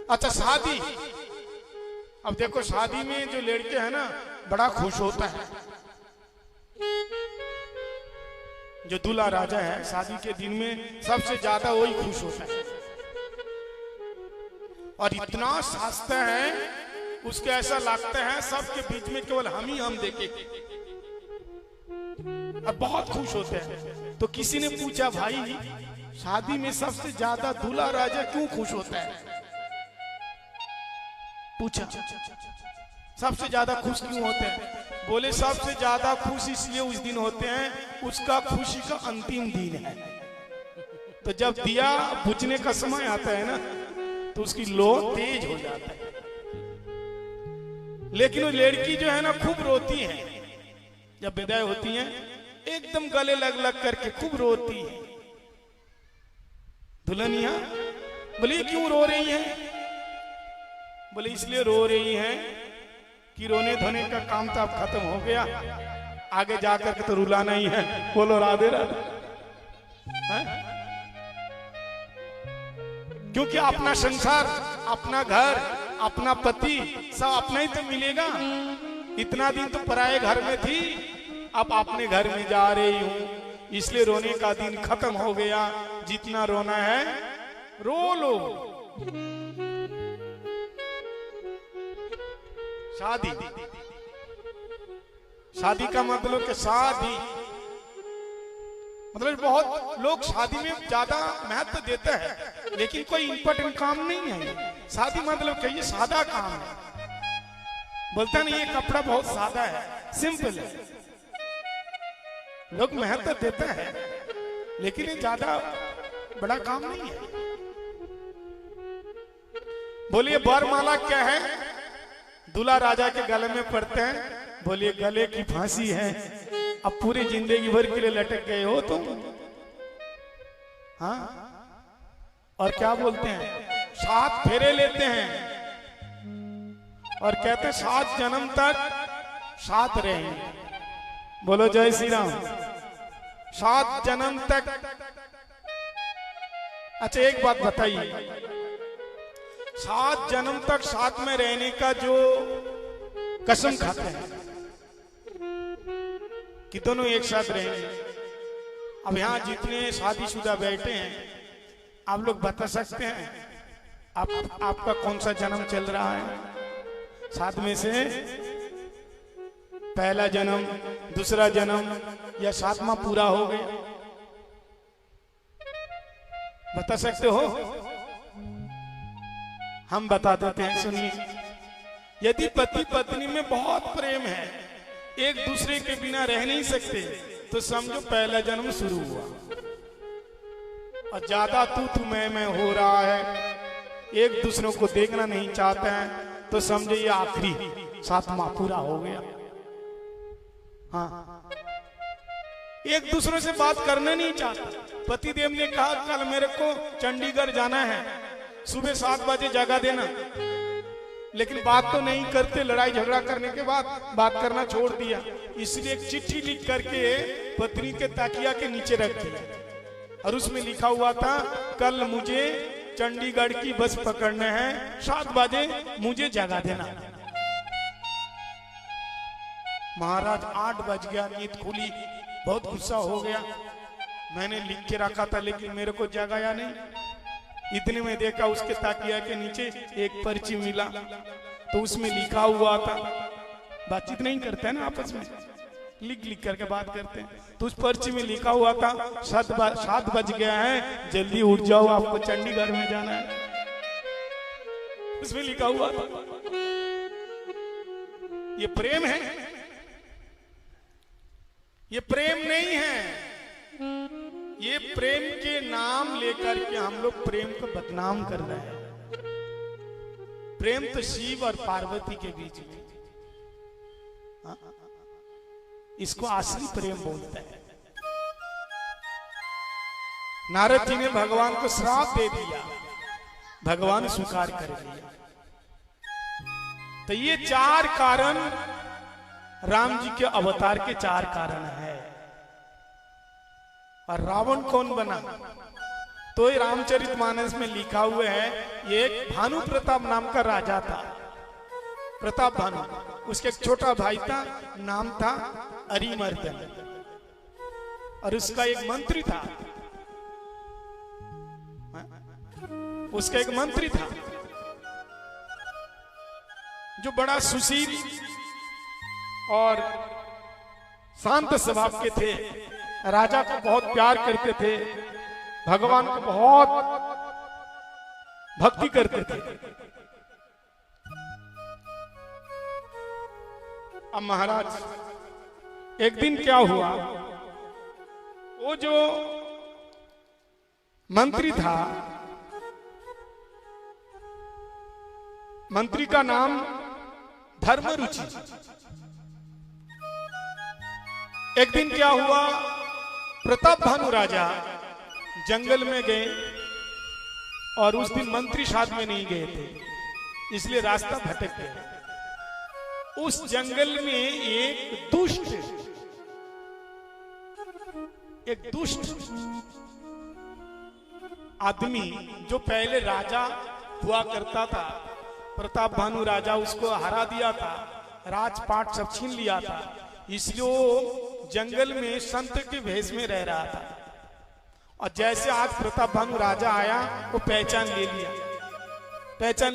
अच्छा शादी, अब देखो शादी में जो लड़के हैं ना बड़ा खुश होता है, जो दूल्हा राजा है शादी के दिन में सबसे ज्यादा वही खुश होता है और इतना साजता है उसके ऐसा लगता है सबके बीच में केवल हम देखे और बहुत खुश होते हैं। तो किसी ने पूछा भाई शादी में सबसे ज्यादा दूल्हा राजा क्यों खुश होता है? पूछा सबसे ज्यादा खुश क्यों होते हैं? बोले सबसे ज्यादा खुश इसलिए उस दिन होते हैं उसका खुशी का अंतिम दिन है। तो जब दिया बुझने का समय आता है ना तो उसकी लो तेज हो जाता है। लेकिन वो लड़की जो है ना खूब रोती है, जब विदाई होती है एकदम गले लग लग करके खूब रोती है। दुल्हनिया बोले क्यों रो रही है? बोले इसलिए रो रही है कि रोने धोने का काम तो अब खत्म हो गया, आगे जाकर के तो रुलाना ही है। बोलो राधे राधे। क्योंकि अपना संसार, अपना घर, अपना पति सब अपना ही तो मिलेगा। इतना दिन तो पराये घर में थी, अब अपने घर में जा रही हूं, इसलिए रोने का दिन खत्म हो गया। जितना रोना है रो लो। शादी, शादी का मतलब कि शादी मतलब बहुत लोग शादी में ज्यादा महत्व देते हैं लेकिन कोई इंपॉर्टेंट काम नहीं है। शादी मतलब क्या? ये सादा काम है। बोलता नहीं ये कपड़ा बहुत सादा है, सिंपल है। लोग महत्व देते हैं लेकिन ये ज्यादा बड़ा काम नहीं है। बोलिए वरमाला क्या है? दूल्हा राजा के गले में पड़ते हैं। बोलिए गले की फांसी है। अब पूरी जिंदगी भर के लिए लटक गए हो तुम। हाँ, और क्या बोलते हैं? 7 फेरे लेते हैं और कहते हैं 7 जन्म तक साथ रहेंगे। बोलो जय श्री राम। 7 जन्म तक। अच्छा एक बात बताइए, 7 जन्म तक साथ में रहने का जो कसम खाते हैं कि दोनों एक साथ रहेंगे। अब यहाँ जितने शादीशुदा बैठे हैं आप लोग बता सकते हैं आपका कौन सा जन्म चल रहा है? 7 में से पहला जन्म, दूसरा जन्म या 7वां पूरा हो गया? बता सकते हो? हम बता देते हैं, सुनिए। यदि पति पत्नी में बहुत प्रेम है, एक दूसरे के बिना रह नहीं सकते, तो समझो पहला जन्म शुरू हुआ। और ज्यादा तू मैं हो रहा है, एक दूसरे को देखना नहीं चाहते हैं, तो समझो ये आखिरी 7वां पूरा हो गया। हाँ, एक दूसरे से बात करना नहीं चाहता। पतिदेव ने कहा कल मेरे को चंडीगढ़ जाना है, सुबह 7 बजे जगा देना, लेकिन बात तो नहीं करते। लड़ाई झगड़ा करने के बाद बात करना छोड़ दिया। इसलिए एक चिट्ठी लिख करके पत्नी के तकिया के नीचे रख दिया और उसमें लिखा हुआ था कल मुझे चंडीगढ़ की बस पकड़ना है, 7 बजे मुझे जगा देना। महाराज 8 बज गया, नींद खुली, बहुत गुस्सा हो गया। मैंने लिख के रखा था लेकिन मेरे को जगाया नहीं। इतने में देखा उसके तकिया के नीचे एक पर्ची मिला, तो उसमें लिखा हुआ था, बातचीत नहीं करते हैं ना आपस में, लिख करके बात करते हैं, तो उस पर्ची में लिखा हुआ था 7 बज गया है, जल्दी उठ जाओ, आपको चंडीगढ़ में जाना है। उसमें लिखा हुआ था। ये प्रेम है? ये प्रेम नहीं है। ये प्रेम के नाम लेकर के हम लोग प्रेम को बदनाम कर रहे हैं। प्रेम तो शिव और पार्वती के बीच में, इसको असली प्रेम बोलते हैं। नारद जी ने भगवान को श्राप दे दिया, भगवान स्वीकार कर लिया। तो ये 4 कारण राम जी के अवतार के 4 कारण है। और रावण कौन बना? तो ये रामचरितमानस में लिखा हुआ है, ये एक भानु प्रताप नाम का राजा था, प्रताप भानु। उसके एक छोटा भाई था, नाम था अरिमर्दन, और उसका एक मंत्री था, उसका एक मंत्री था जो बड़ा सुशील और शांत स्वभाव के थे, राजा को बहुत प्यार करते थे, भगवान को बहुत भक्ति करते थे। अब महाराज एक दिन क्या हुआ, वो जो मंत्री था, मंत्री का नाम धर्मरुचि। एक दिन क्या हुआ, प्रताप भानु राजा जंगल में गए, और उस दिन मंत्री साथ में नहीं गए थे, इसलिए रास्ता भटक गए। उस जंगल में एक दुष्ट आदमी जो पहले राजा हुआ करता था, प्रताप भानु राजा उसको हरा दिया था, राजपाट सब छीन लिया था, इसलिए वो जंगल में संत के भेष में रह रहा था। और जैसे आज प्रताप भानु राजा आया, वो पहचान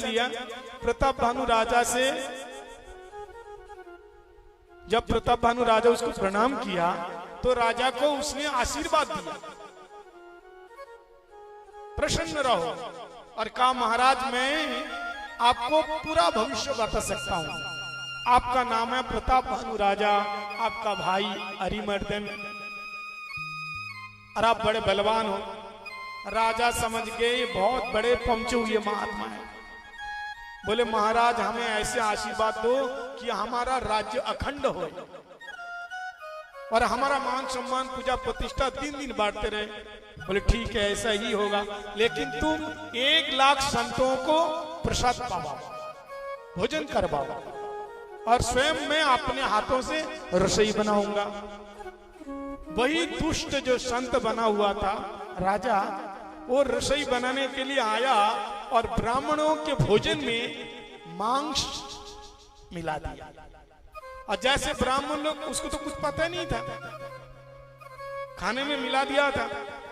लिया। प्रताप भानु राजा से जब प्रताप भानु राजा उसको प्रणाम किया, तो राजा को उसने आशीर्वाद दिया, प्रसन्न रहो, और कहा महाराज मैं आपको पूरा भविष्य बता सकता हूं, आपका नाम है प्रताप भानु राजा, आपका भाई अरिमर्दन, और आप बड़े बलवान हो। राजा समझ गए बहुत बड़े पहुंचे हुए महात्मा है, बोले महाराज हमें ऐसे आशीर्वाद दो कि हमारा राज्य अखंड हो और हमारा मान सम्मान पूजा प्रतिष्ठा दिन दिन बांटते रहे। बोले ठीक है ऐसा ही होगा, लेकिन तुम 1 लाख संतों को प्रसाद पाओ, भोजन करवाओ, और स्वयं मैं अपने हाथों से रसोई बनाऊंगा। वही दुष्ट जो संत बना हुआ था राजा, वो रसोई बनाने के लिए आया और ब्राह्मणों के भोजन में मांस मिला दिया। और जैसे ब्राह्मण लोग, उसको तो कुछ पता नहीं था, खाने में मिला दिया था,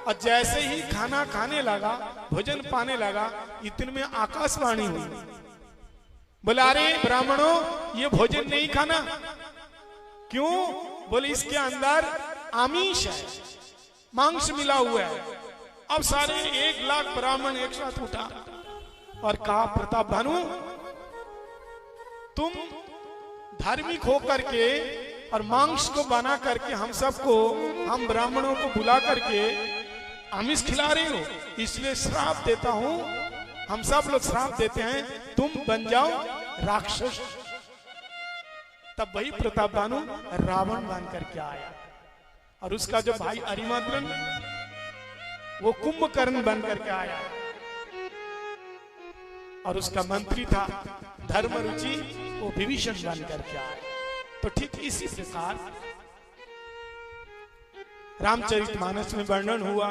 और जैसे ही खाना खाने लगा, भोजन पाने लगा, इतने में आकाशवाणी हुई, बोला अरे ब्राह्मणों ये भोजन नहीं खाना। क्यों? बोले इसके अंदर आमिष है, मांस मिला हुआ है। अब सारे 1 लाख ब्राह्मण एक साथ उठा और कहा प्रताप भानु तुम धार्मिक होकर के और मांस को बना करके हम सबको, हम ब्राह्मणों को बुला करके आमिष खिला रहे हो, इसलिए श्राप देता हूं, हम सब लोग श्राप देते हैं, तुम बन जाओ राक्षस। तब वही प्रताप भानु रावण बन करके आया, और उसका जो भाई अरिमर्दन वो कुंभकर्ण बन करके आया, और उसका मंत्री था धर्मरुचि, वो विभीषण बन करके आया। तो ठीक इसी प्रकार रामचरितमानस में वर्णन हुआ